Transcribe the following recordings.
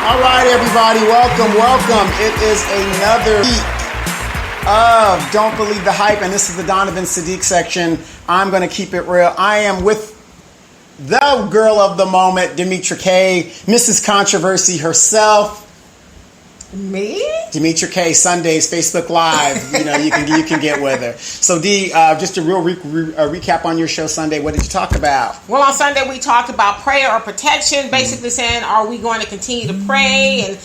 All right, everybody, welcome. It is another week of Don't Believe the Hype, and this is the Donovan Sadiq section. I'm going to keep it real. I am with the girl of the moment, Demetra K, Mrs. Controversy herself. Me? Demetra K, Sundays, Facebook Live. You know, you can get with her. So, D, just a real recap on your show Sunday. What did you talk about? Well, on Sunday we talked about prayer or protection, basically saying, are we going to continue to pray and,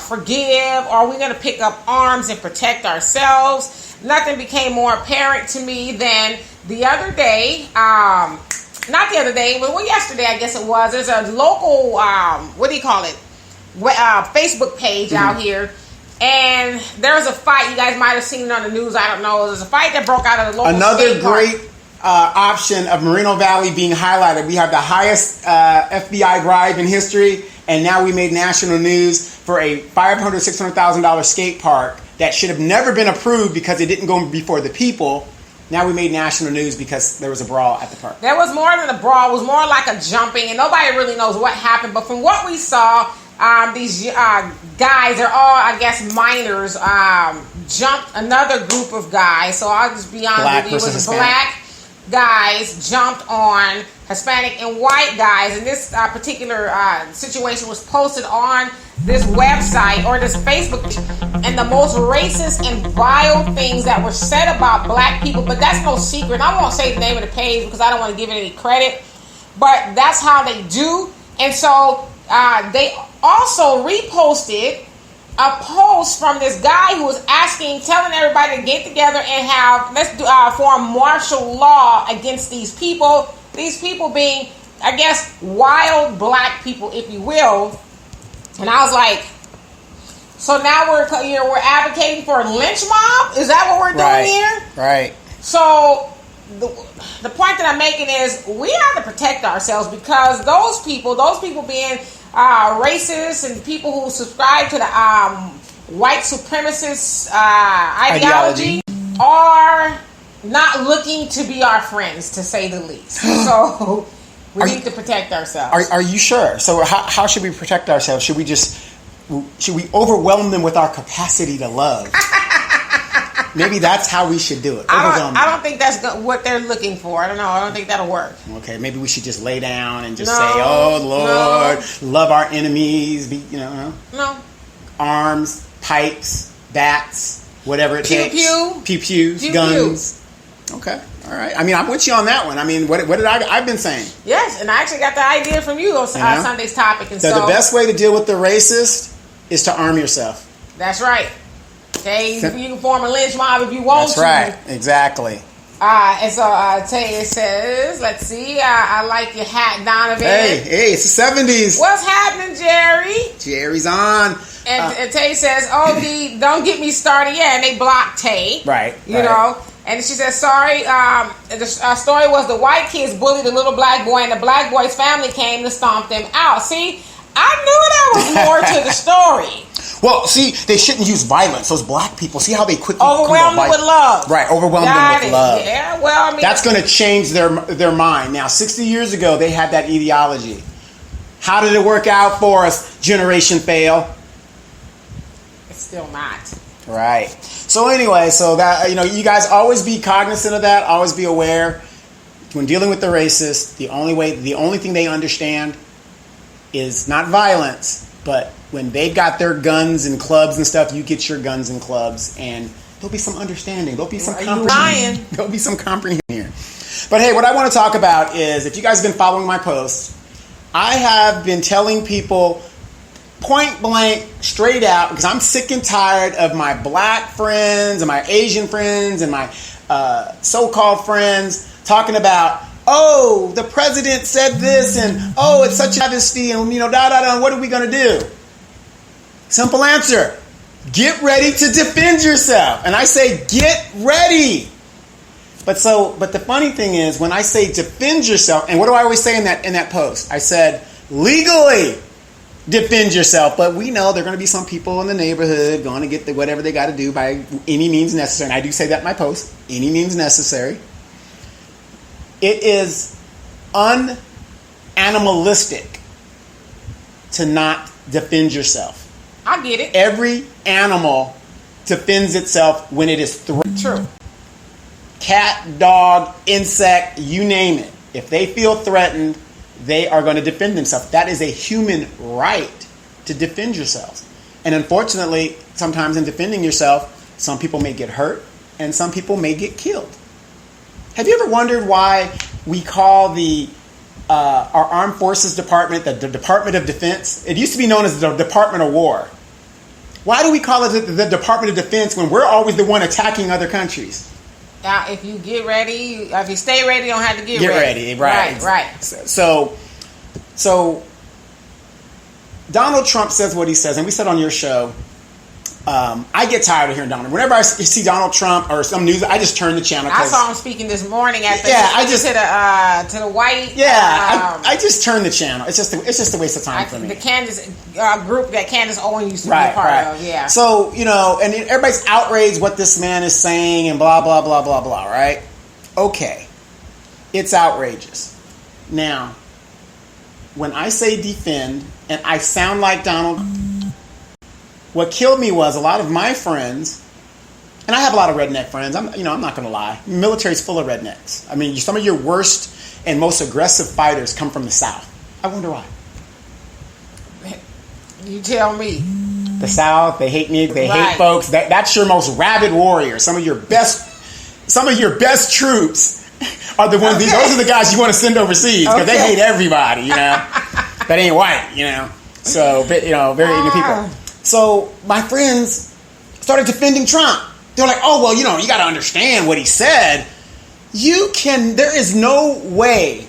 forgive? Or are we going to pick up arms and protect ourselves? Nothing became more apparent to me than the other day. Not the other day, but yesterday I guess it was. There's a local, Facebook page out here, and there's a fight. You guys might have seen it on the news. I don't know. There's a fight that broke out of the local Another great option of Moreno Valley being highlighted. We have the highest FBI bribe in history, and now we made national news for a $600,000 skate park that should have never been approved because it didn't go before the people. Now we made national news because there was a brawl at the park. There was more than a brawl. It was more like a jumping, and nobody really knows what happened. But from what we saw, these guys, they're all, I guess, minors, jumped another group of guys. So I'll just be honest with you. It was black guys jumped on Hispanic and white guys. And this particular situation was posted on this website or this Facebook page. And the most racist and vile things that were said about black people. But that's no secret. I won't say the name of the page because I don't want to give it any credit. But that's how they do. And so they also reposted a post from this guy who was telling everybody to get together and form martial law against these people. These people being, I guess, wild black people, if you will. And I was like, so now we're advocating for a lynch mob? Is that what we're doing here? Right. So the point that I'm making is we have to protect ourselves because those people being racist and people who subscribe to the white supremacist ideology are not looking to be our friends, to say the least. So we need to protect ourselves. Are you sure? So how should we protect ourselves? Should we overwhelm them with our capacity to love? Maybe that's how we should do it. I don't think that's what they're looking for. I don't know. I don't think that'll work. Okay, maybe we should just lay down and just say, "Oh Lord, love our enemies." No. Arms, pipes, bats, whatever it takes. Pew-pews, guns. Pew. Okay, all right. I mean, I'm with you on that one. I mean, what did I've been saying? Yes, and I actually got the idea from you on Sunday's topic. And so the best way to deal with the racist is to arm yourself. That's right. Okay, you can form a lynch mob if you want to. That's right, exactly. And so Tay says, let's see, I like your hat, Donovan. Hey, it's the 70s. What's happening, Jerry? Jerry's on. And Tay says, don't get me started yet. And they blocked Tay. Right. You know. And she says, sorry, the story was the white kids bullied the little black boy, and the black boy's family came to stomp them out. See, I knew there was more to the story. Well, see, they shouldn't use violence. Those black people, see how they quickly overwhelm them with love. Right, overwhelm them with love. Yeah, well, I mean, that's going to change their mind. Now, 60 years ago, they had that ideology. How did it work out for us? Generation fail. It's still not. Right. So anyway, that you guys always be cognizant of that. Always be aware when dealing with the racist. The only thing they understand is not violence, but when they've got their guns and clubs and stuff, you get your guns and clubs, and there'll be some understanding. There'll be some comprehension. There'll be some comprehension here. But hey, what I want to talk about is, if you guys have been following my posts, I have been telling people point blank, straight out, because I'm sick and tired of my black friends and my Asian friends and my so-called friends talking about, oh, the president said this, and oh, it's such a travesty, and and what are we going to do? Simple answer. Get ready to defend yourself. And I say, get ready. But the funny thing is, when I say defend yourself, and what do I always say in that post? I said, legally defend yourself. But we know there are going to be some people in the neighborhood going to get whatever they got to do by any means necessary. And I do say that in my post, any means necessary. It is unanimalistic to not defend yourself. I get it. Every animal defends itself when it is threatened. True. Cat, dog, insect, you name it. If they feel threatened, they are going to defend themselves. That is a human right to defend yourselves. And unfortunately, sometimes in defending yourself, some people may get hurt and some people may get killed. Have you ever wondered why we call our Armed Forces Department the Department of Defense? It used to be known as the Department of War. Why do we call it the Department of Defense when we're always the one attacking other countries? Now, if you get ready, if you stay ready, you don't have to get ready. Right. So Donald Trump says what he says, and we said on your show, I get tired of hearing Donald. Whenever I see Donald Trump or some news, I just turn the channel. I saw him speaking this morning at the to the white. Yeah, I just turn the channel. It's just a waste of time for me. The Candace group that Candace Owen used to be a part of. Yeah. So and everybody's outraged what this man is saying and blah blah blah blah blah. Right? Okay, it's outrageous. Now, when I say defend and I sound like Donald. What killed me was a lot of my friends, and I have a lot of redneck friends. I'm not going to lie. The military's full of rednecks. I mean, some of your worst and most aggressive fighters come from the South. I wonder why. You tell me. The South, they hate me. They hate folks. That's your most rabid warrior. Some of your best troops are the ones. Okay. Those are the guys you want to send overseas because they hate everybody. That ain't white. So, very ignorant people. So my friends started defending Trump. They're like, oh, well, you got to understand what he said. There is no way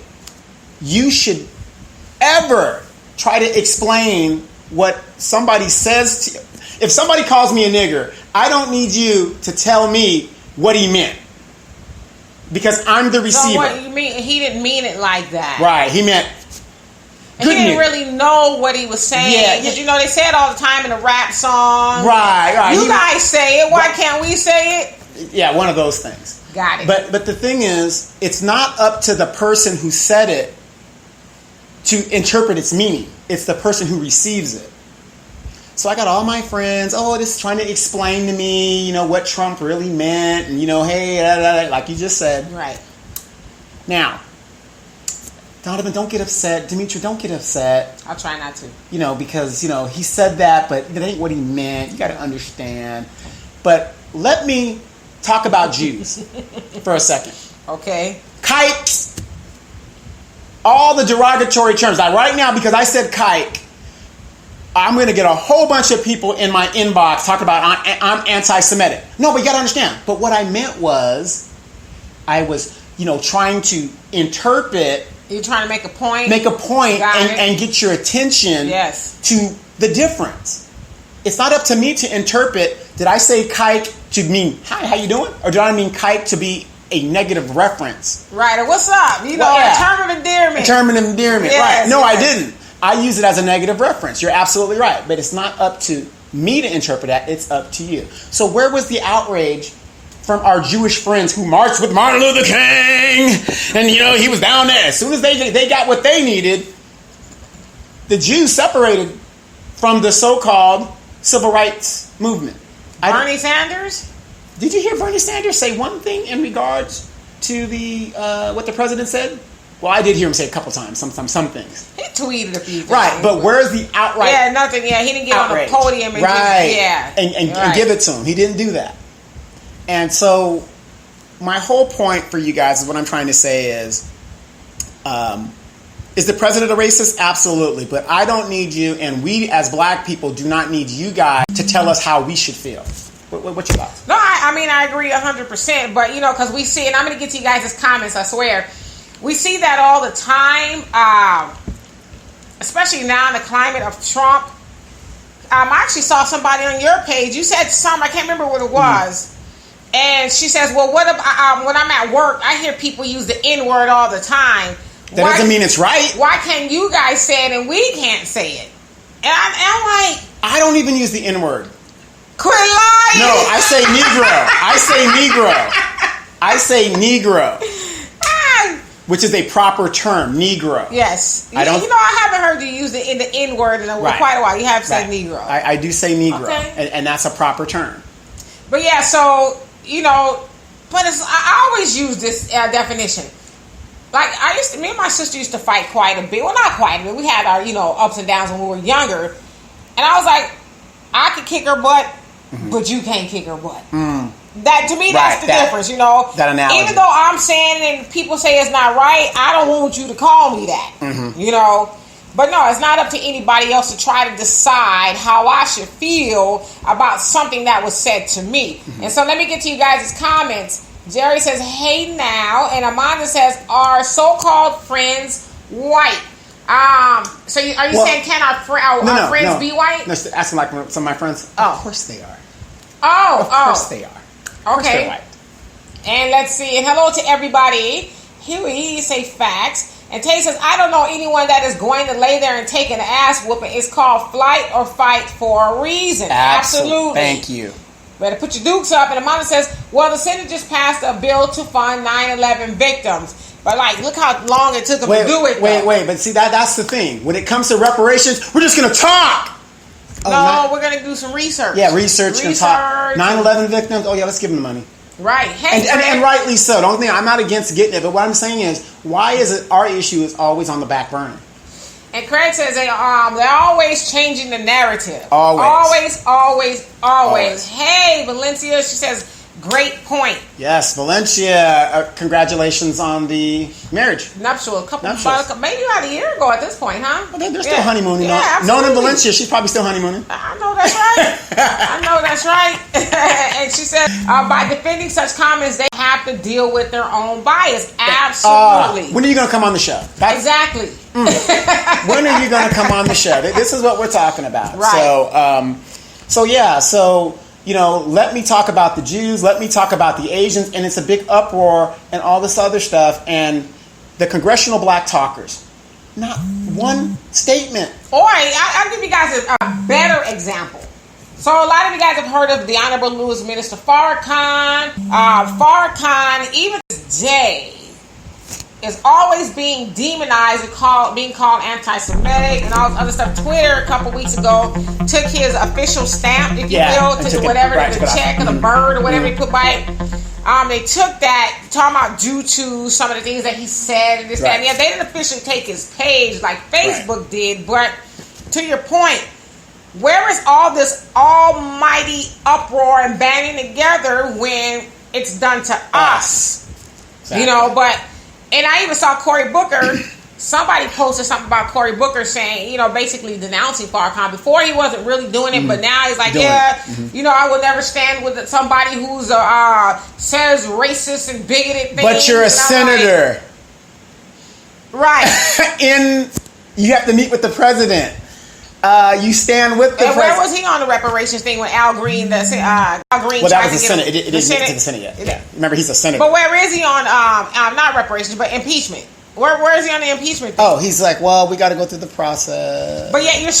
you should ever try to explain what somebody says to you. If somebody calls me a nigger, I don't need you to tell me what he meant. Because I'm the receiver. So what you mean? He didn't mean it like that. Right. He meant... And he didn't really know what he was saying. Because, they say it all the time in a rap song. Right. You guys say it. Why can't we say it? Yeah, one of those things. Got it. But the thing is, it's not up to the person who said it to interpret its meaning. It's the person who receives it. So I got all my friends, this is trying to explain to me, what Trump really meant. And, hey, like you just said. Right. Now... Donovan, don't get upset. Dimitri, don't get upset. I'll try not to. Because, he said that, but it ain't what he meant. You got to understand. But let me talk about Jews for a second. Okay. Kike. All the derogatory terms. Like right now, because I said kike, I'm going to get a whole bunch of people in my inbox talking about I'm anti-Semitic. No, but you got to understand. But what I meant was, I was, trying to interpret... You're trying to make a point? Make a point and get your attention to the difference. It's not up to me to interpret, did I say kike to mean, hi, how you doing? Or did I mean kike to be a negative reference? Right, or what's up? A term of endearment. A term of endearment, right. No, I didn't. I use it as a negative reference. You're absolutely right. But it's not up to me to interpret that. It's up to you. So where was the outrage from our Jewish friends who marched with Martin Luther King, and he was down there. As soon as they got what they needed, the Jews separated from the so-called civil rights movement. Bernie Sanders? Did you hear Bernie Sanders say one thing in regards to the what the president said? Well, I did hear him say a couple times, some things. He tweeted a few things. Right, but where's the outright? Yeah, nothing. Yeah, he didn't get outrage on the podium and and give it to him. He didn't do that. And so, my whole point for you guys is what I'm trying to say is the president a racist? Absolutely. But I don't need you, and we as black people do not need you guys to tell us how we should feel. What's your thoughts? No, I agree 100%. But, because we see, and I'm going to get to you guys' comments, I swear. We see that all the time, especially now in the climate of Trump. I actually saw somebody on your page. You said something, I can't remember what it was. And she says, well, what if when I'm at work, I hear people use the N-word all the time. That doesn't mean it's right. Why can't you guys say it and we can't say it? And I'm like... I don't even use the N-word. Quit lying! No, I say Negro. I say Negro. which is a proper term, Negro. Yes. I don't. You know, I haven't heard you use the N word in quite a while. You have said Negro. I do say Negro, Okay. and that's a proper term. But yeah, so you know, but I always use this definition. Like me and my sister used to fight quite a bit. Well, not quite a bit. We had our ups and downs when we were younger, and I was like, I could kick her butt, but you can't kick her butt. That to me, that's the difference, That analogy. Even though I'm saying and people say it's not right, I don't want you to call me that. But no, it's not up to anybody else to try to decide how I should feel about something that was said to me. And so let me get to you guys' comments. Jerry says, "Hey now," and Amanda says, "Are so-called friends white?" So are you saying can our friends be white? No, asking like some of my friends. Oh. Of course they are. Of course they are. Okay. White. And let's see. And hello to everybody. Huey say facts. And Tay says, "I don't know anyone that is going to lay there and take an ass whooping. It's called flight or fight for a reason." Absolutely. Thank you. Better put your dukes up. And Amanda says, "Well, the Senate just passed a bill to fund 9/11 victims." But look how long it took them to do it. But see, that's the thing. When it comes to reparations, we're just going to talk. We're going to do some research. Yeah, research and talk. 9/11 victims. Oh yeah, let's give them the money. Right. Hey, and rightly so. The only thing, I'm not against getting it, but what I'm saying is, why is it our issue is always on the back burner? And Craig says they're always changing the narrative. Always. Hey, Valencia, she says, great point. Yes, Valencia, congratulations on the marriage. Nuptials. Maybe about a year ago at this point, huh? Well, they're still honeymooning. Yeah, absolutely. Known in Valencia, she's probably still honeymooning. I know that's right. And she said, by defending such comments, they have to deal with their own bias. Absolutely. When are you going to come on the show? Exactly. When are you going to come on the show? This is what we're talking about. Right. So let me talk about the Jews, let me talk about the Asians, and it's a big uproar and all this other stuff, and the Congressional Black Talkers. Not one statement. Or I'll give you guys a better example. So a lot of you guys have heard of the Honorable Louis Minister Farrakhan. Farrakhan, even today, is always being demonized and being called anti-Semitic and all this other stuff. Twitter a couple weeks ago took his official stamp, if you will, to whatever, the check or the bird or whatever he put by it. They took that, talking about due to some of the things that he said and this, that, and yeah, they didn't officially take his page like Facebook did, but to your point, where is all this almighty uproar and banding together when it's done to us? Exactly. And I even saw Cory Booker. Somebody posted something about Cory Booker saying, basically denouncing Farrakhan. Before he wasn't really doing it, but now he's like, I will never stand with somebody who's says racist and bigoted things. But you're a senator, right? You have to meet with the president. You stand with the president. Where was he on the reparations thing when Al Green? Al Green. Well, that was the Senate. It didn't get to the Senate yet. Yeah. Remember, he's a senator. But where is he on? Not reparations, but impeachment. Where is he on the impeachment thing? Oh, he's like, well, we got to go through the process. But yet you're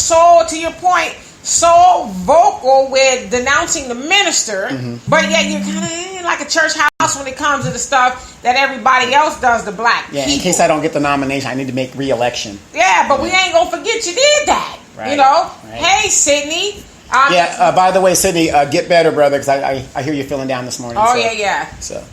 to your point, so vocal with denouncing the minister, but yet you're kind of like a church house when it comes to the stuff that everybody else does to black people. In case I don't get the nomination, I need to make re-election. Yeah, but we ain't going to forget you did that. Right. Hey, Sydney. By the way, Sydney, get better, brother, because I hear you feeling down this morning. So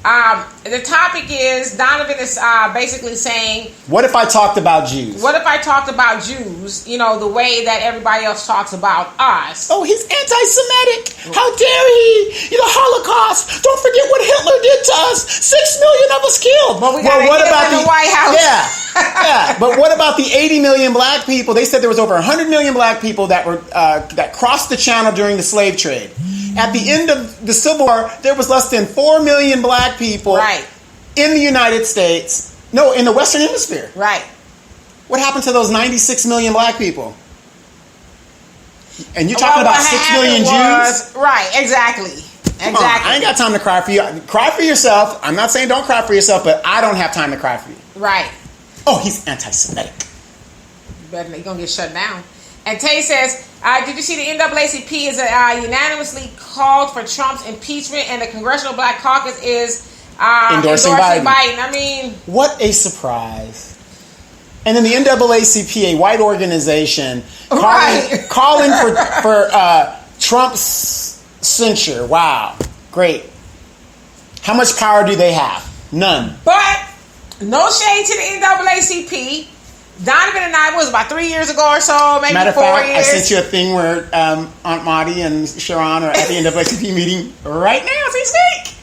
the topic is, Donovan is basically saying, what if I talked about Jews? What if I talked about Jews, the way that everybody else talks about us? Oh, he's anti-Semitic. How dare he? The Holocaust. Don't forget what Hitler did to us. 6 million of us killed. But we got what about the White House? Yeah. But what about the 80 million black people? They said there was over 100 million black people that were that crossed the channel during the slave trade. At the end of the Civil War, there was less than 4 million black people in the United States. No, in the Western Hemisphere. Right. What happened to those 96 million black people? And you're talking about 6 million Jews? Right, exactly. Come on, I ain't got time to cry for you. Cry for yourself. I'm not saying don't cry for yourself, but I don't have time to cry for you. Right. Oh, he's anti-Semitic. You're going to get shut down. And Tay says, did you see the NAACP is unanimously called for Trump's impeachment, and the Congressional Black Caucus is endorsing Biden. I mean, what a surprise. And then the NAACP, a white organization, calling for Trump's censure. Wow. Great. How much power do they have? None. But no shade to the NAACP. Donovan and I was about 3 years ago or so, maybe Matter of 4 fact, years. I sent you a thing where Aunt Maudie and Sharon are at the NAACP meeting right now as we speak.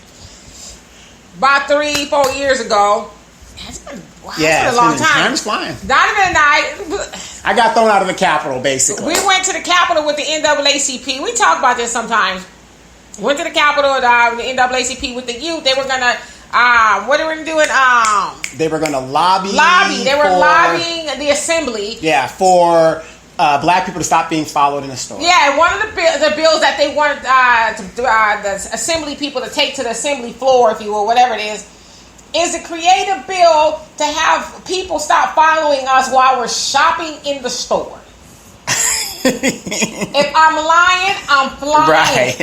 About 3-4 years ago. It's been a long time. Time's flying. Donovan and I got thrown out of the Capitol, basically. We went to the Capitol with the NAACP. We talk about this sometimes. Went to the Capitol, the NAACP with the youth. They were gonna, what they were doing? They were gonna lobby. They were lobbying the assembly. Yeah, for black people to stop being followed in the store. Yeah, and one of the bills that they wanted the assembly people to take to the assembly floor, if you will, whatever it is to create a bill to have people stop following us while we're shopping in the store. If I'm lying, I'm flying. Right.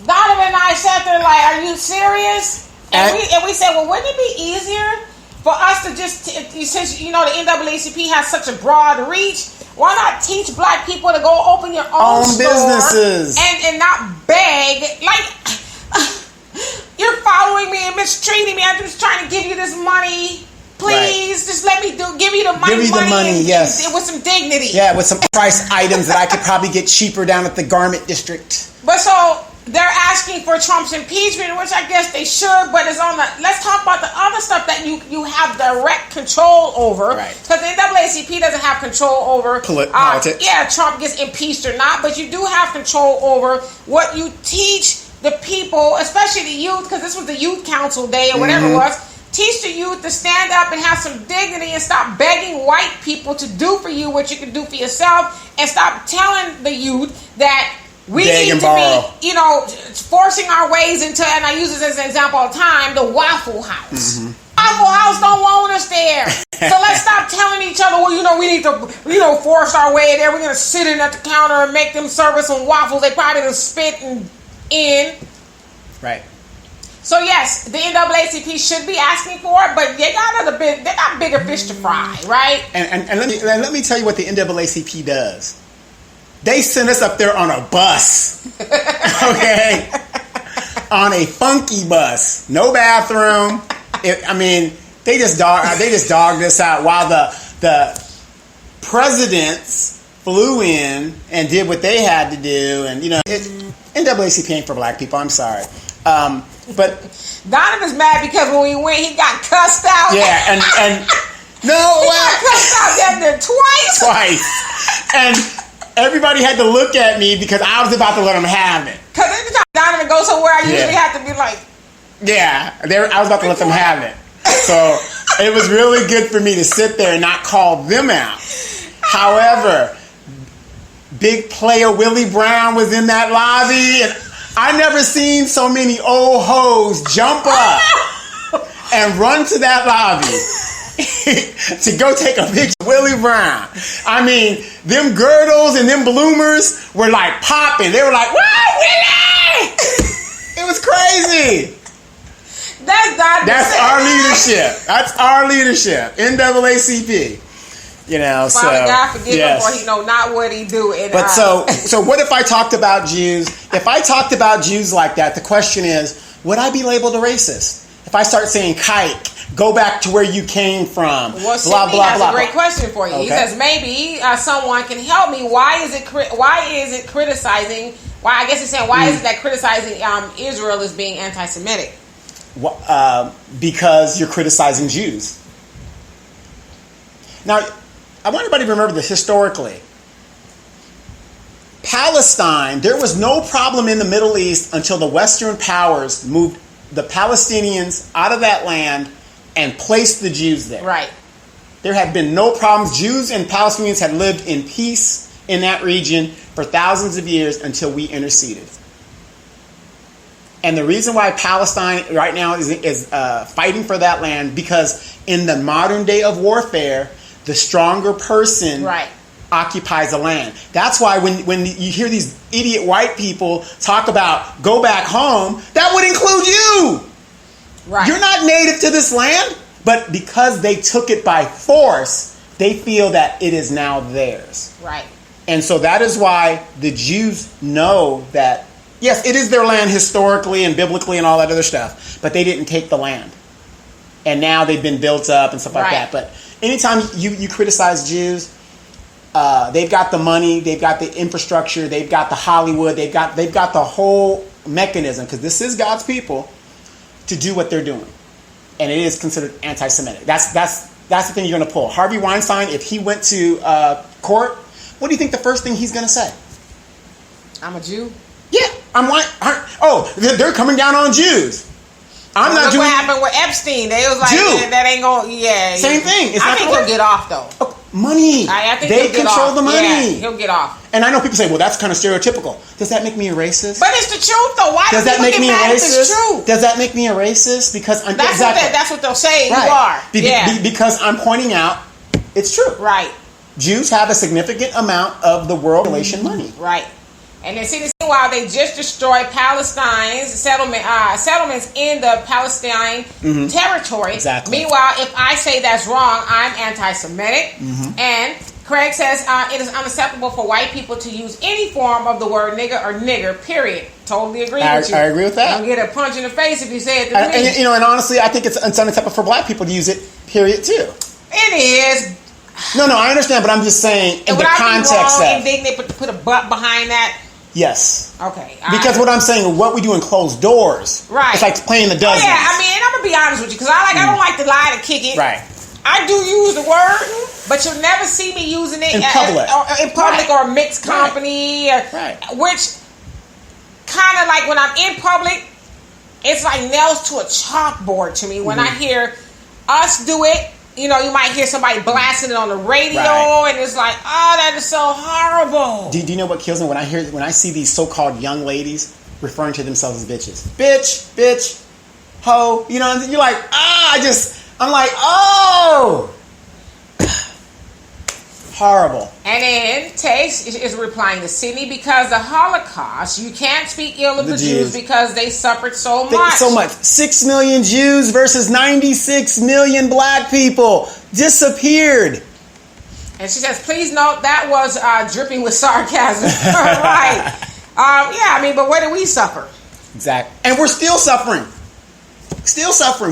Donovan and I sat there like, are you serious? And we said, well, wouldn't it be easier for us to just, since, the NAACP has such a broad reach, why not teach black people to go open your own store businesses and not beg? Like, you're following me and mistreating me. I'm just trying to give you this money. Please, just let me give you the money. Give me the money, yes. With some dignity. Yeah, with some price items that I could probably get cheaper down at the garment district. But so they're asking for Trump's impeachment, which I guess they should, but it's on the, let's talk about the other stuff that you have direct control over. Right. Because the NAACP doesn't have control over politics. Yeah, Trump gets impeached or not, but you do have control over what you teach the people, especially the youth, because this was the youth council day or whatever it was. Teach the youth to stand up and have some dignity and stop begging white people to do for you what you can do for yourself, and stop telling the youth that we need to be, forcing our ways into, and I use this as an example all the time, the Waffle House. Waffle House don't want us there. So let's stop telling each other, well, we need to, force our way there. We're going to sit in at the counter and make them serve us some waffles. They probably going to spit in. Right. So yes, the NAACP should be asking for it, but they got bigger fish to fry, right? And let me tell you what the NAACP does. They send us up there on a bus, okay? On a funky bus, no bathroom. They just dogged us out while the presidents flew in and did what they had to do, and NAACP ain't for black people. I'm sorry. But Donovan's mad because when we went, he got cussed out. Yeah, and no, he got cussed out down there twice. And everybody had to look at me because I was about to let him have it. Because every time Donovan goes somewhere, I usually have to be like, I was about to let them have it. So it was really good for me to sit there and not call them out. However, big player Willie Brown was in that lobby, and I never seen so many old hoes jump up and run to that lobby to go take a picture of Willie Brown. Them girdles and them bloomers were like popping. They were like, "Wow, Willie!" It was crazy. That's our leadership. That's our leadership. NAACP. Father God forgive him for he know not what he do. But so what if I talked about Jews? If I talked about Jews like that, the question is, would I be labeled a racist? If I start saying kike, go back to where you came from, well, blah, blah, has blah, a great question for you. Okay. He says maybe someone can help me. Why is it criticizing? Why is it that criticizing Israel is being anti-Semitic? Because you're criticizing Jews. Now, I want everybody to remember this historically. Palestine, there was no problem in the Middle East until the Western powers moved the Palestinians out of that land and placed the Jews there. Right. There had been no problems. Jews and Palestinians had lived in peace in that region for thousands of years until we interceded. And the reason why Palestine right now is fighting for that land, because in the modern day of warfare, the stronger person occupies the land. That's why when you hear these idiot white people talk about go back home, that would include you. Right. You're not native to this land, but because they took it by force, they feel that it is now theirs. Right. And so that is why the Jews know that, yes, it is their land historically and biblically and all that other stuff, but they didn't take the land. And now they've been built up and stuff like that. But anytime you criticize Jews, they've got the money, they've got the infrastructure, they've got the Hollywood, they've got the whole mechanism, because this is God's people, to do what they're doing. And it is considered anti-Semitic. That's the thing you're going to pull. Harvey Weinstein, if he went to court, what do you think the first thing he's going to say? I'm a Jew. Yeah, I'm like, oh, they're coming down on Jews. I'm not doing. What happened with Epstein? They was like, Jew. that ain't going. Yeah, same thing. It's I think he'll get off though. Oh, money. I think they he'll control get off. the money. Yeah, he'll get off. And I know people say, well, that's kind of stereotypical. Does that make me a racist? But it's the truth though. Why does that make me a racist? It's true. Does that make me a racist? Because I'm that's what they'll say. Right. You are. Because I'm pointing out it's true. Right. Jews have a significant amount of the world population money. Right. And then see, while they just destroyed Palestine's settlements in the Palestine territory. Exactly. Meanwhile, if I say that's wrong, I'm anti-Semitic. And Craig says it is unacceptable for white people to use any form of the word nigger or nigger, period. Totally agree with you. I agree with that. I'll get a punch in the face if you say it to me. And honestly, I think it's unacceptable for black people to use it, period, too. It is. No, I understand, but I'm just saying in the context of... indignant, put a butt behind that? Yes. Okay. Because what I'm saying, what we do in closed doors, right? It's like playing the dozens. Yeah, I mean, I'm gonna be honest with you, because I don't like to lie to kick it. Right. I do use the word, but you'll never see me using it in public, or mixed company, which kind of like when I'm in public, it's like nails to a chalkboard to me. When I hear us do it, you might hear somebody blasting it on the radio, and it's like, oh, that is so horrible. Do you know what kills me when I see these so-called young ladies referring to themselves as bitches? Bitch, hoe. You're like, I'm like, oh, horrible. And then Tace is replying to Sydney, because the Holocaust, you can't speak ill of the Jews because they suffered so much. 6 million Jews versus 96 million black people disappeared. And she says, please note that was dripping with sarcasm. Right. But where do we suffer? Exactly. And we're still suffering.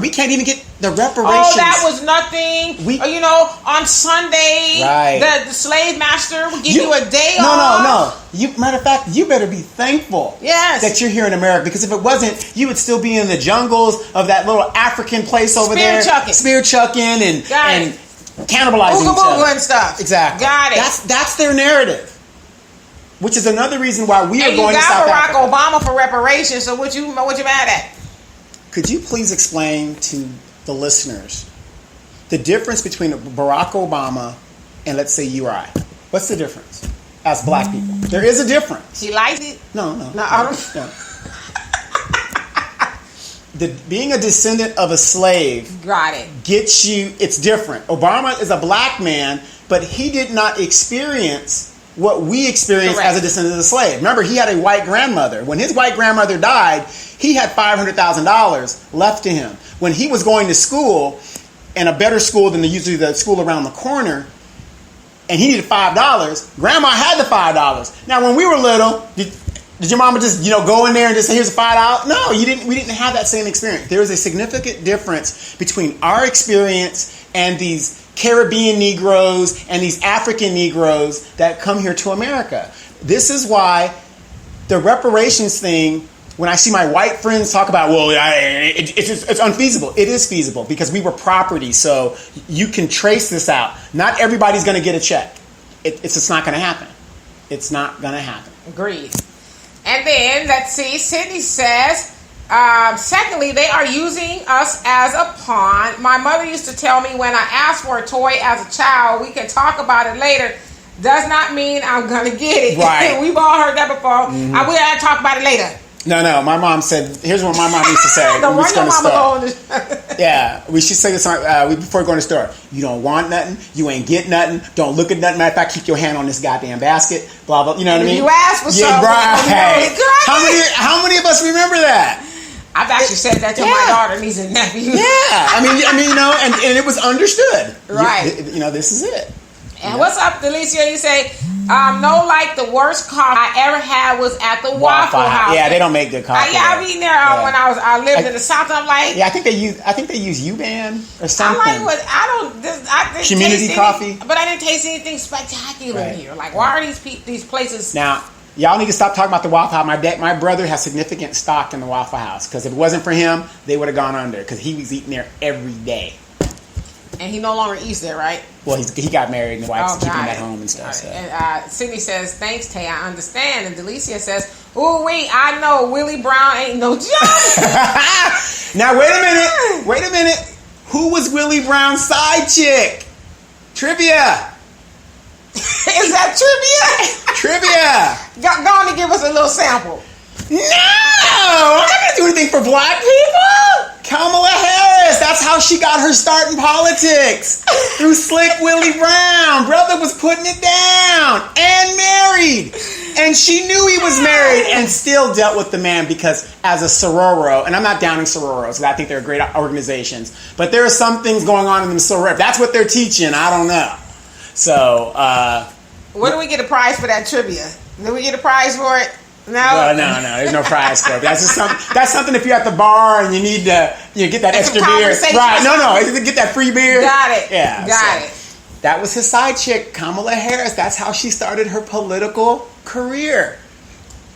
We can't even get the reparations. Oh, that was nothing. On Sunday, the slave master would give you a day off. No. Matter of fact, you better be thankful that you're here in America, because if it wasn't, you would still be in the jungles of that little African place over there. Spear chucking and cannibalizing each other. And stuff. Exactly. Got it. That's their narrative. Which is another reason why we are going to South Africa. And you got Barack Obama for reparations, so what you mad at? Could you please explain to the listeners the difference between Barack Obama and, let's say, you or I? What's the difference as black people? There is a difference. He likes it? No. Being a descendant of a slave gets you, it's different. Obama is a black man, but he did not experience what we experienced as a descendant of a slave. Remember, he had a white grandmother. When his white grandmother died, he had $500,000 left to him. When he was going to school, and a better school than usually the school around the corner, and he needed $5, grandma had the $5. Now, when we were little, did your mama just go in there and just say, here's a $5? No, you didn't. We didn't have that same experience. There is a significant difference between our experience and these Caribbean Negroes and these African Negroes that come here to America. This is why the reparations thing, when I see my white friends talk about, it's unfeasible. It is feasible because we were property, so you can trace this out. Not everybody's going to get a check. It's just not going to happen. It's not going to happen. Agreed. And then, let's see, Sydney says, secondly, they are using us as a pawn. My mother used to tell me when I asked for a toy as a child, we can talk about it later. Does not mean I'm going to get it. Right. We've all heard that before. Mm-hmm. I will talk about it later. No. My mom said, here's what my mom used to say. Don't run your mama going. Yeah, we should say this before going to the store. You don't want nothing. You ain't get nothing. Don't look at nothing. Matter of fact, keep your hand on this goddamn basket. Blah, blah. You know what I mean? You ask for something. Right. How many of us remember that? I've actually said that to my daughter, niece, and nephew. Yeah, I mean, and it was understood. Right. This is it. And what's up, Delicia? You say, no, like the worst coffee I ever had was at the Waffle House. Yeah, they don't make good coffee. I've eaten there when I lived in the South. I'm like, yeah, I think they use U-Ban or something. I'm like, I didn't community taste coffee, but I didn't taste anything spectacular here. Like, why are these places now? Y'all need to stop talking about the Waffle House. My brother has significant stock in the Waffle House because if it wasn't for him, they would have gone under because he was eating there every day. And he no longer eats there, right? Well, he got married and the wife's keeping him at home and stuff. So. And Sydney says, thanks, Tay, I understand. And Delicia says, ooh, wait, I know Willie Brown ain't no joke. Now, wait a minute. Who was Willie Brown's side chick? Trivia. Is that Trivia. Go on and give us a little sample. No! I'm not going to do anything for black people. Kamala Harris. That's how she got her start in politics. Through Slick Willie Brown. Brother was putting it down. And married. And she knew he was married and still dealt with the man because as a sororo, and I'm not downing sororos, I think they're great organizations, but there are some things going on in them sororities. That's what they're teaching. I don't know. So, what do we get a prize for that trivia? Do we get a prize for it? No, there's no prize for it. That's just that's something if you're at the bar and you need to get that extra beer. Right, no, get that free beer. Got it. Yeah. Got it. That was his side chick, Kamala Harris. That's how she started her political career.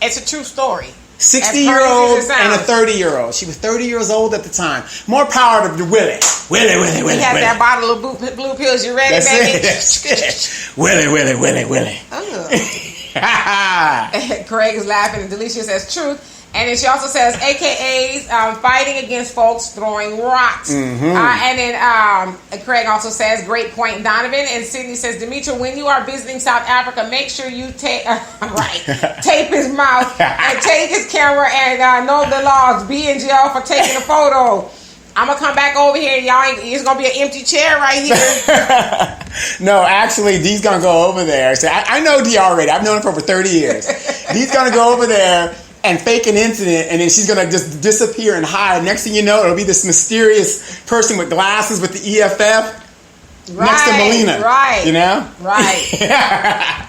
It's a true story. 60-year-old and a 30-year-old. She was 30 years old at the time. More power to Willie. Willie. He had that bottle of blue pills. You ready, baby? That's it. Willie. Craig is laughing, and Delicia says truth. And then she also says, AKAs fighting against folks throwing rocks. Mm-hmm. And then Craig also says, great point, Donovan. And Sydney says, Demetra, when you are visiting South Africa, make sure you tape his mouth and take his camera and know the laws. Be in jail for taking a photo. I'm going to come back over here. It's going to be an empty chair right here. No, actually, Dee's going to go over there. So I know Dee already. I've known her for over 30 years. Dee's going to go over there and fake an incident, and then she's going to just disappear and hide. Next thing you know, it'll be this mysterious person with glasses with the EFF next to Melina. Right. You know? Right.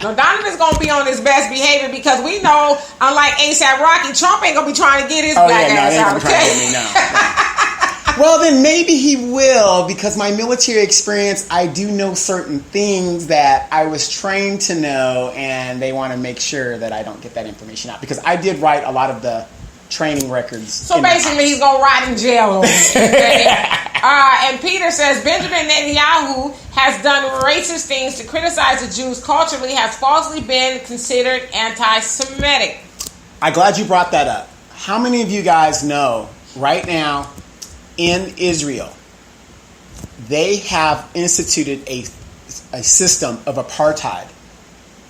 No, Donovan's going to be on his best behavior because we know, unlike ASAP Rocky, Trump ain't going to be trying to get his black ass out, okay? Well, then maybe he will, because my military experience, I do know certain things that I was trained to know, and they want to make sure that I don't get that information out. Because I did write a lot of the training records. So basically, he's going to rot in jail. And Peter says, Benjamin Netanyahu has done racist things to criticize the Jews culturally, has falsely been considered anti-Semitic. I'm glad you brought that up. How many of you guys know right now, in Israel, they have instituted a system of apartheid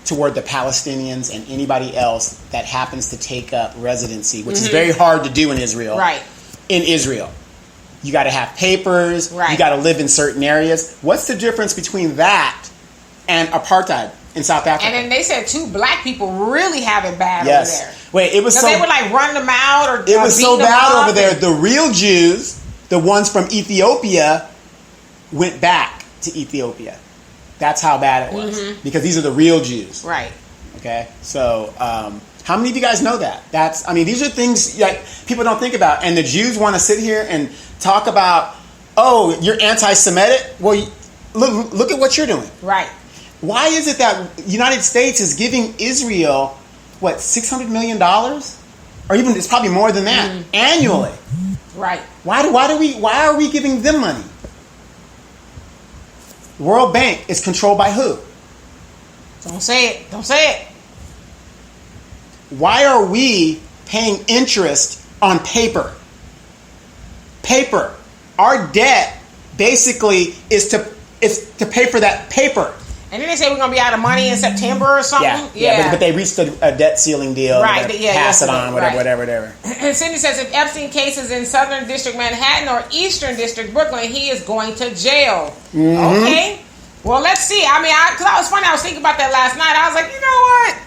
toward the Palestinians and anybody else that happens to take up residency, which is very hard to do in Israel. Right. In Israel. You got to have papers. Right. You got to live in certain areas. What's the difference between that and apartheid in South Africa? And then they said 2 black people really have it bad over there. Wait, it was so... they would like run them out or it was so bad over there. The real Jews... The ones from Ethiopia went back to Ethiopia. That's how bad it was. Because these are the real Jews. Right. Okay? So, how many of you guys know that? These are things that people don't think about. And the Jews want to sit here and talk about, oh, you're anti-Semitic? Well, look at what you're doing. Right. Why is it that the United States is giving Israel, $600 million? Or even, it's probably more than that, annually. Right. Why are we giving them money? The World Bank is controlled by who? Don't say it. Why are we paying interest on paper? Our debt basically is to pay for that paper. And then they say we're going to be out of money in September or something. Yeah. But they reached a debt ceiling deal. Right. Pass it on, whatever. And Cindy says if Epstein case is in Southern District Manhattan or Eastern District Brooklyn, he is going to jail. Mm-hmm. Okay. Well, let's see. Because I was funny. I was thinking about that last night. I was like, you know what?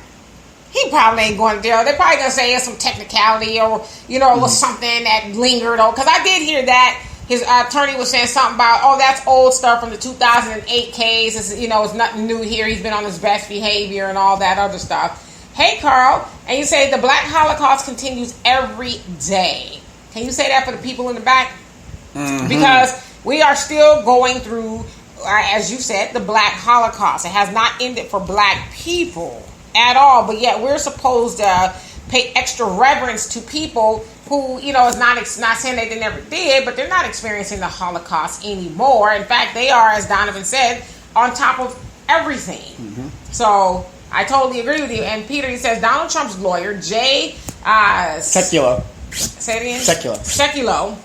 he probably ain't going to jail. They're probably going to say it's some technicality or, you know, it was something that lingered. Because I did hear that his attorney was saying something about, oh, that's old stuff from the 2008 case. It's, you know, it's nothing new here. He's been on his best behavior and all that other stuff. Hey, Carl. And you say the Black Holocaust continues every day. Can you say that for the people in the back? Mm-hmm. Because we are still going through, as you said, the Black Holocaust. It has not ended for Black people at all, but yet we're supposed to pay extra reverence to people who, you know, is not saying that they never did, but they're not experiencing the Holocaust anymore. In fact, they are, as Donovan said, on top of everything. Mm-hmm. So I totally agree with you. And Peter, he says Donald Trump's lawyer, Jay Sekulow. Say it again? Sekulow.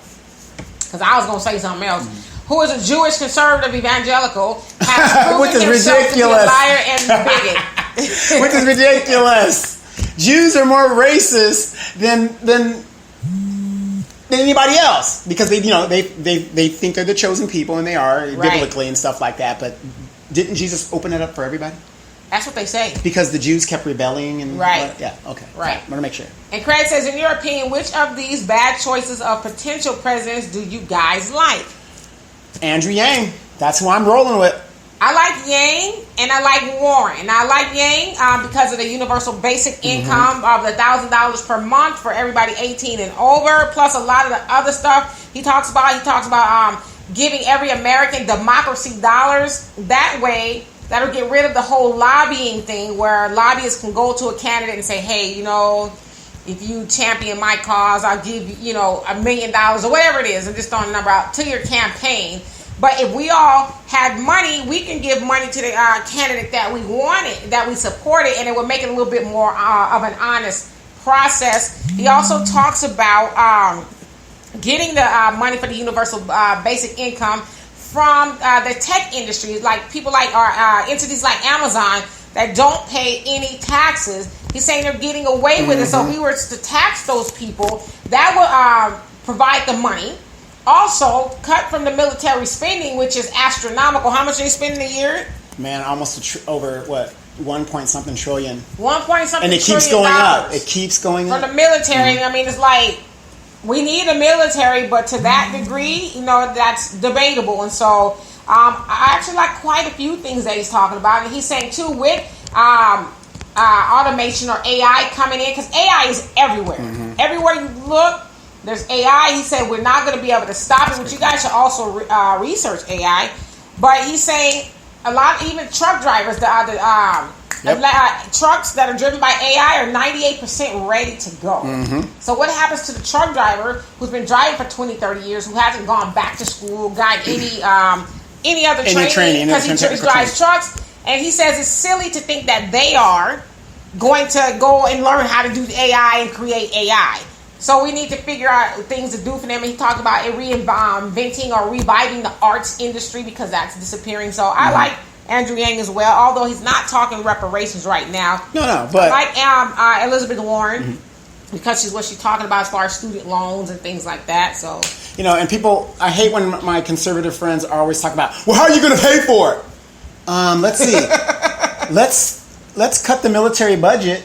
Because I was going to say something else. Who is a Jewish conservative evangelical, has proven which is himself ridiculous. to be a liar and bigot. Which is ridiculous. Jews are more racist than anybody else because they think they're the chosen people, and they are biblically and stuff like that. But didn't Jesus open it up for everybody? That's what they say. Because the Jews kept rebelling and yeah, okay. Right. I want to make sure. And Craig says, in your opinion, which of these bad choices of potential presidents do you guys like? Andrew Yang. That's who I'm rolling with. I like Yang and I like Warren. And I like Yang because of the universal basic income of the $1,000 per month for everybody 18 and over, plus a lot of the other stuff he talks about. He talks about giving every American democracy dollars. That way, that'll get rid of the whole lobbying thing where lobbyists can go to a candidate and say, hey, you know, if you champion my cause, I'll give you, you know, $1 million or whatever it is, and just throwing a number out to your campaign. But if we all had money, we can give money to the candidate that we wanted, that we supported, and it would make it a little bit more of an honest process. He also talks about getting the money for the universal basic income from the tech industry, like people like entities like Amazon that don't pay any taxes. He's saying they're getting away with it. So if we were to tax those people, that would provide the money. Also, cut from the military spending, which is astronomical. How much are they spending a year? Man, almost over, what, 1-point-something trillion. 1-point-something and it keeps going up. It keeps going up. From the military, I mean, it's like, we need a military, but to that degree, you know, that's debatable. And so I actually like quite a few things that he's talking about. And he's saying, too, with automation or AI coming in, because AI is everywhere. Everywhere you look, there's AI. He said we're not going to be able to stop it, which you guys should also research AI. But he's saying a lot, even truck drivers, trucks that are driven by AI are 98% ready to go. So what happens to the truck driver who's been driving for 20, 30 years, who hasn't gone back to school, got any other training because he drives trucks? And he says it's silly to think that they are going to go and learn how to do AI and create AI. So we need to figure out things to do for them. And he talked about reinventing or reviving the arts industry because that's disappearing. So I like Andrew Yang as well, although he's not talking reparations right now. No, but I like Elizabeth Warren because she's what she's talking about as far as student loans and things like that. So you know, and people, I hate when my conservative friends are always talking about, well, how are you going to pay for it? Let's see, let's cut the military budget.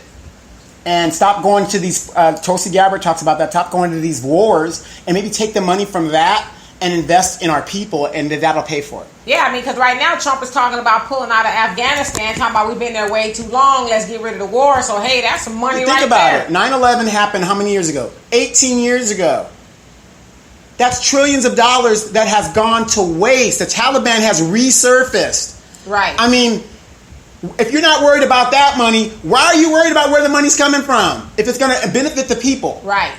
And stop going to these, Tulsi Gabbard talks about that, stop going to these wars, and maybe take the money from that and invest in our people, and that'll pay for it. Yeah, I mean, because right now Trump is talking about pulling out of Afghanistan, talking about we've been there way too long, let's get rid of the war. So, hey, that's some money right there. Think about it. 9/11 happened how many years ago? 18 years ago. That's trillions of dollars that has gone to waste. The Taliban has resurfaced. Right. I mean, if you're not worried about that money, why are you worried about where the money's coming from? If it's going to benefit the people. Right.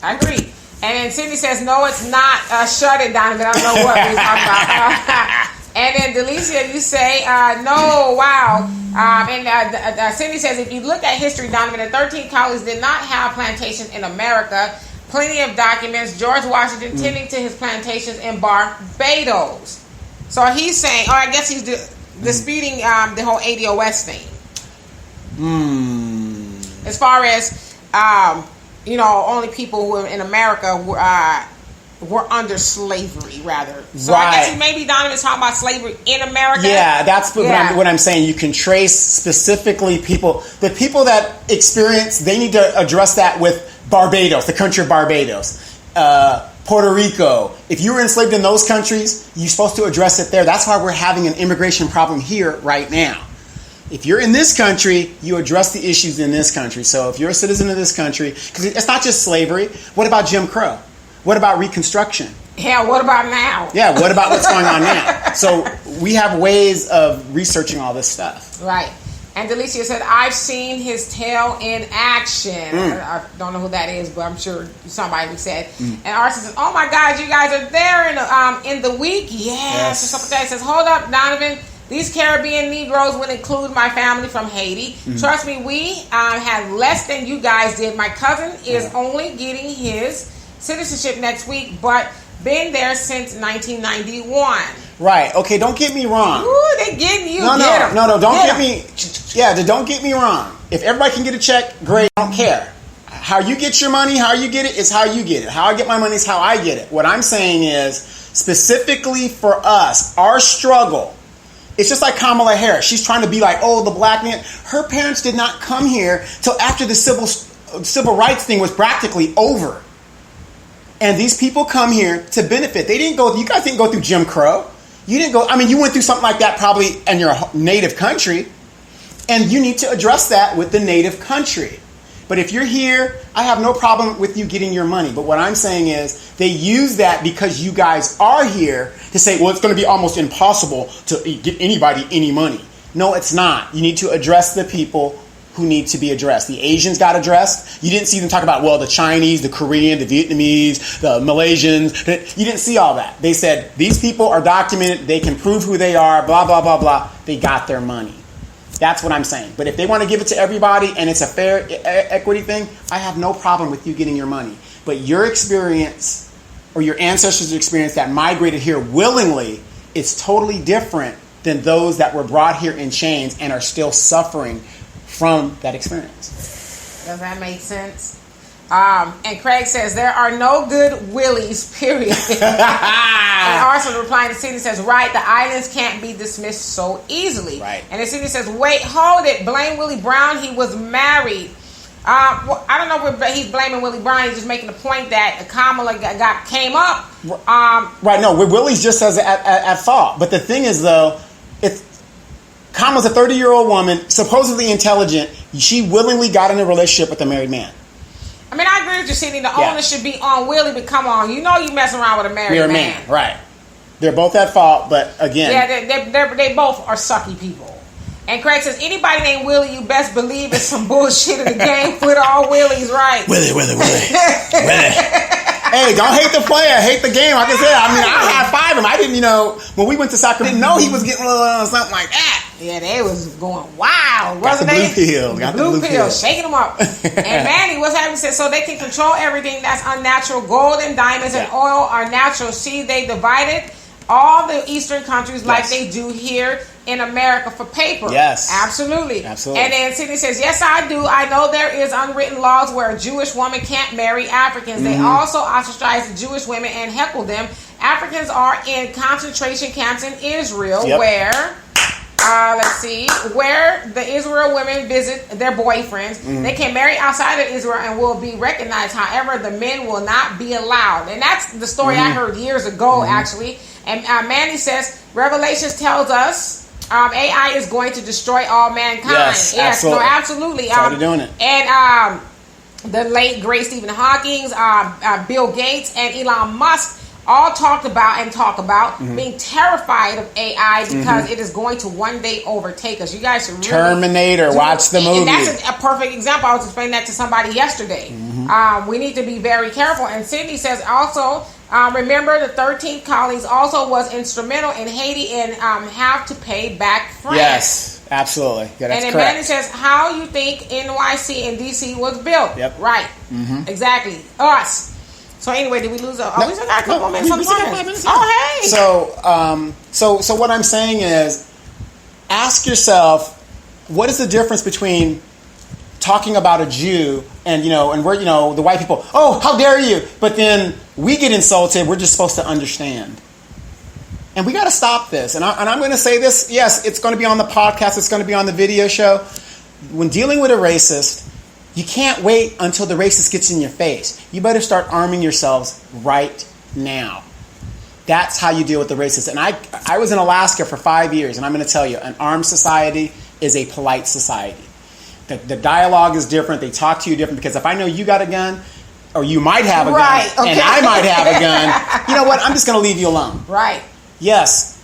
I agree. And then Cindy says, no, it's not. Shut it, Donovan. I don't know what we're talking about. And then Delicia, you say, no, wow. And Cindy says, if you look at history, Donovan, the 13 colonies did not have plantations in America. Plenty of documents. George Washington tending to his plantations in Barbados. So he's saying, or I guess he's disputing the whole ADOS thing. As far as, you know, only people who are in America were under slavery, rather. So I guess maybe Donovan's talking about slavery in America. Yeah, that's what I'm saying. You can trace specifically the people that experience, they need to address that with Barbados, the country of Barbados. Puerto Rico. If you were enslaved in those countries, you're supposed to address it there. That's why we're having an immigration problem here right now. If you're in this country, you address the issues in this country. So if you're a citizen of this country, because it's not just slavery. What about Jim Crow? What about Reconstruction? Yeah, what about now? Yeah, what about what's going on now? So we have ways of researching all this stuff. Right. And Delicia said, I've seen his tail in action. I don't know who that is, but I'm sure somebody said. And Arson says, oh my God, you guys are there in the week? Yes. So somebody says, hold up, Donovan. These Caribbean Negroes would include my family from Haiti. Trust me, we had less than you guys did. My cousin is only getting his citizenship next week, but been there since 1991. Right. Okay, don't get me wrong. Ooh, they getting you. No, don't get me. Yeah, don't get me wrong. If everybody can get a check, great. I don't care. How you get your money, how you get it, is how you get it. How I get my money is how I get it. What I'm saying is, specifically for us, our struggle, it's just like Kamala Harris. She's trying to be like, oh, the black man. Her parents did not come here till after the civil rights thing was practically over. And these people come here to benefit. They didn't go, you guys didn't go through Jim Crow. You didn't go, I mean, you went through something like that probably in your native country. And you need to address that with the native country. But if you're here, I have no problem with you getting your money. But what I'm saying is they use that because you guys are here to say, well, it's going to be almost impossible to get anybody any money. No, it's not. You need to address the people who need to be addressed. The Asians got addressed. You didn't see them talk about, well, the Chinese, the Korean, the Vietnamese, the Malaysians. You didn't see all that. They said, these people are documented. They can prove who they are, blah, blah, blah, blah. They got their money. That's what I'm saying. But if they want to give it to everybody and it's a fair equity thing, I have no problem with you getting your money. But your experience or your ancestors' experience that migrated here willingly is totally different than those that were brought here in chains and are still suffering from that experience. Does that make sense? And Craig says, there are no good willies, period. And Arson replying to Sidney says, right, the islands can't be dismissed so easily. Right. And then Sidney says, wait, hold it. Blame Willie Brown. He was married. Well, I don't know if he's blaming Willie Brown. He's just making the point that Kamala came up. Right, no, Willie's just as at fault. But the thing is, though, Kamala's a 30-year-old woman, supposedly intelligent. She willingly got in a relationship with a married man. I mean, I agree with you, Sidney. The onus should be on Willie, but come on. You know you messing around with a married man. Right. They're both at fault, but again. Yeah, they both are sucky people. And Craig says, anybody named Willie, you best believe it's some bullshit in the game with all Willies, right? Willie. Hey, don't hate the player, hate the game. Like I said, I mean, I high-fived him. I didn't, when we went to soccer, I didn't know he was getting something like that. Yeah, they was going wild, wasn't they? Got the blue pill. Shaking them up. And Manny, what's happening? Says, so they can control everything that's unnatural. Gold and diamonds and oil are natural. See, they divided all the Eastern countries like they do here in America for paper. Yes. Absolutely. And then Sidney says, yes, I do. I know there is unwritten laws where a Jewish woman can't marry Africans. They also ostracize the Jewish women and heckle them. Africans are in concentration camps in Israel where... where the Israel women visit their boyfriends. They can marry outside of Israel and will be recognized. However, the men will not be allowed. And that's the story I heard years ago, actually. And Manny says, Revelations tells us AI is going to destroy all mankind. Yes, absolutely. No, absolutely. It's already doing it. And the late, great Stephen Hawking, Bill Gates, and Elon Musk all talk about being terrified of AI because it is going to one day overtake us. You guys should really Terminator. Watch the movie. And that's a perfect example. I was explaining that to somebody yesterday. We need to be very careful. And Sidney says also, remember the 13th colonies also was instrumental in Haiti and have to pay back France. Yes, absolutely. Yeah, that's and then correct. Manny says, how you think NYC and DC was built? Yep. Right. Exactly. Us. So anyway, did we lose? We still got a couple minutes. We still got 5 minutes. Oh, hey. So what I'm saying is, ask yourself, what is the difference between talking about a Jew and and we're the white people? Oh, how dare you! But then we get insulted, we're just supposed to understand. And we got to stop this. And I'm going to say this, yes, it's going to be on the podcast, it's going to be on the video show. When dealing with a racist, you can't wait until the racist gets in your face. You better start arming yourselves right now. That's how you deal with the racist. And I was in Alaska for 5 years, and I'm going to tell you, an armed society is a polite society. The dialogue is different. They talk to you different, because if I know you got a gun, or you might have a gun, okay. and I might have a gun, you know what? I'm just going to leave you alone. Right. Yes,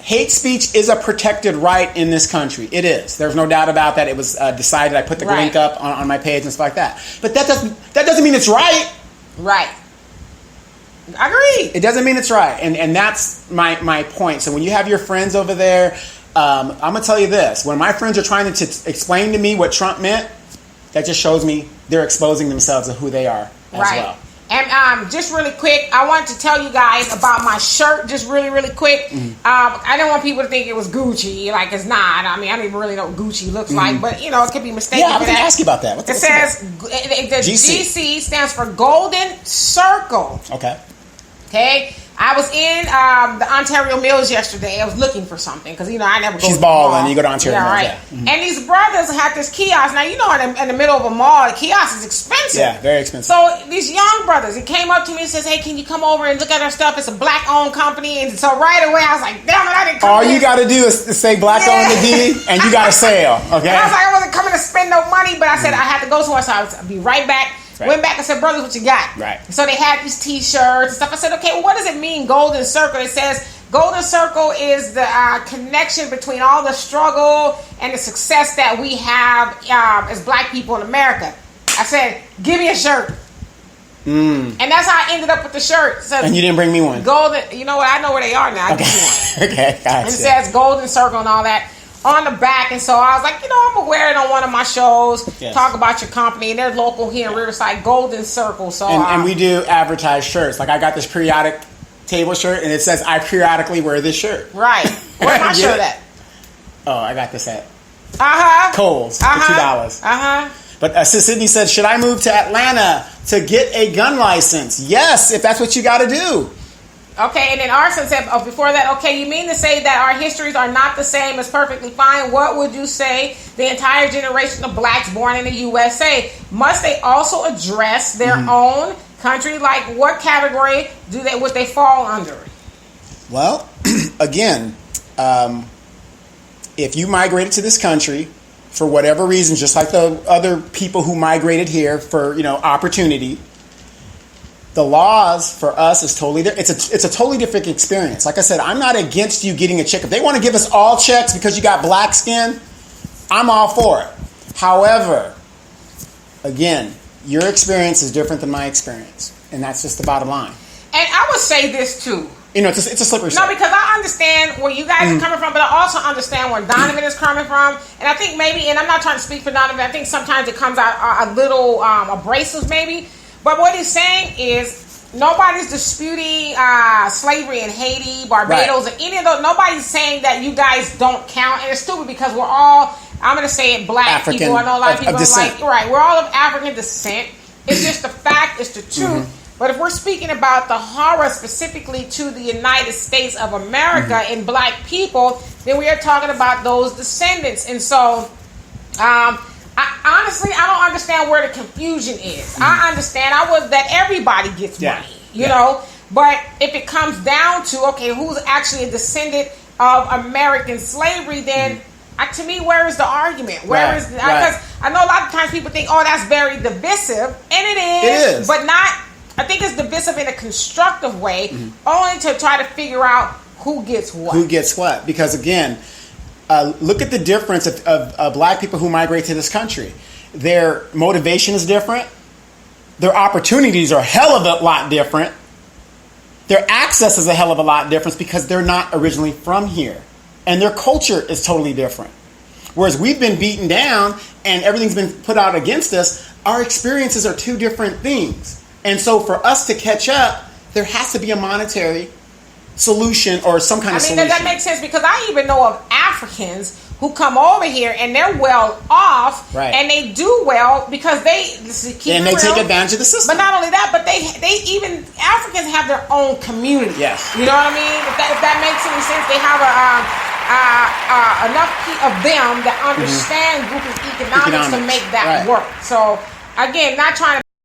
hate speech is a protected right in this country. It is. There's no doubt about that. It was decided. I put the link up on my page and stuff like that. But that doesn't mean it's right. Right. I agree. It doesn't mean it's right. And that's my point. So when you have your friends over there, I'm going to tell you this. When my friends are trying to explain to me what Trump meant, that just shows me they're exposing themselves to who they are as well. And just really quick, I wanted to tell you guys about my shirt, just really, really quick. Mm-hmm. I don't want people to think it was Gucci, like it's not. I mean, I don't even really know what Gucci looks like, but, you know, it could be mistaken. Yeah, I was going to ask you about that. It says, the GC stands for Golden Circle. Okay. I was in the Ontario Mills yesterday. I was looking for something because, you know, I never go She's to the balling. mall. You go to Ontario Mills, right. yeah. Mm-hmm. And these brothers had this kiosk. Now, you know, in the middle of a mall, the kiosk is expensive. Yeah, very expensive. So these young brothers, he came up to me and says, hey, can you come over and look at our stuff? It's a black-owned company. And so right away, I was like, damn it, I didn't come All you got to do is say black on the deed, and you got a sale, okay? And I was like, I wasn't coming to spend no money, but I said I had to go somewhere, so I'll be right back. Right. Went back and said, brothers, what you got? Right. So they had these T-shirts and stuff. I said, okay, well, what does it mean, Golden Circle? It says Golden Circle is the connection between all the struggle and the success that we have as black people in America. I said, give me a shirt. And that's how I ended up with the shirt. Says, and you didn't bring me one. Golden, you know what? I know where they are now. I give you one. Okay, gotcha. And it says Golden Circle and all that on the back. And so I was like, you know, I'm going to wear it on one of my shows, talk about your company. And they're local here in Riverside, Golden Circle. So and we do advertise shirts. Like I got this periodic table shirt, and it says I periodically wear this shirt. Right. Where's my shirt at? Oh, I got this at Kohl's for $2. But Sydney said, should I move to Atlanta to get a gun license? Yes, if that's what you got to do. Okay, and then Arson said, before that, okay, you mean to say that our histories are not the same? It's perfectly fine. What would you say the entire generation of blacks born in the USA? Must they also address their own country? Like, what category would they fall under? Well, again, if you migrated to this country for whatever reason, just like the other people who migrated here for, you know, opportunity, the laws for us is totally different. It's a totally different experience. Like I said, I'm not against you getting a check. If they want to give us all checks because you got black skin, I'm all for it. However, again, your experience is different than my experience, and that's just the bottom line. And I would say this too. You know, it's a slippery slope. No, because I understand where you guys are coming from, but I also understand where Donovan is coming from. And I think maybe, and I'm not trying to speak for Donovan, I think sometimes it comes out a little abrasive maybe. But what he's saying is nobody's disputing slavery in Haiti, Barbados, or any of those. Nobody's saying that you guys don't count. And it's stupid because we're all, I'm going to say it, black African, people. I know a lot of people are like, right, we're all of African descent. It's just the fact, it's the truth. But if we're speaking about the horror specifically to the United States of America and black people, then we are talking about those descendants. And so, honestly, I don't understand where the confusion is. I understand. I would that everybody gets money, you know. But if it comes down to, okay, who's actually a descendant of American slavery, then to me, where is the argument? Where is because I know a lot of times people think, oh, that's very divisive, and it is. But not. I think it's divisive in a constructive way, only to try to figure out who gets what. Who gets what? Because again, look at the difference of black people who migrate to this country. Their motivation is different. Their opportunities are a hell of a lot different. Their access is a hell of a lot different because they're not originally from here. And their culture is totally different. Whereas we've been beaten down and everything's been put out against us, our experiences are two different things. And so for us to catch up, there has to be a monetary solution or some kind of solution. That makes sense because I even know of Africans who come over here and they're well off, Right. and they do well because they keep And it they take real. advantage of the system. But not only that, but they even Africans have their own community. Yes. You know what I mean? If that makes any sense, they have enough of them that understand group economics to Economics. make that Right. work. So again, not trying to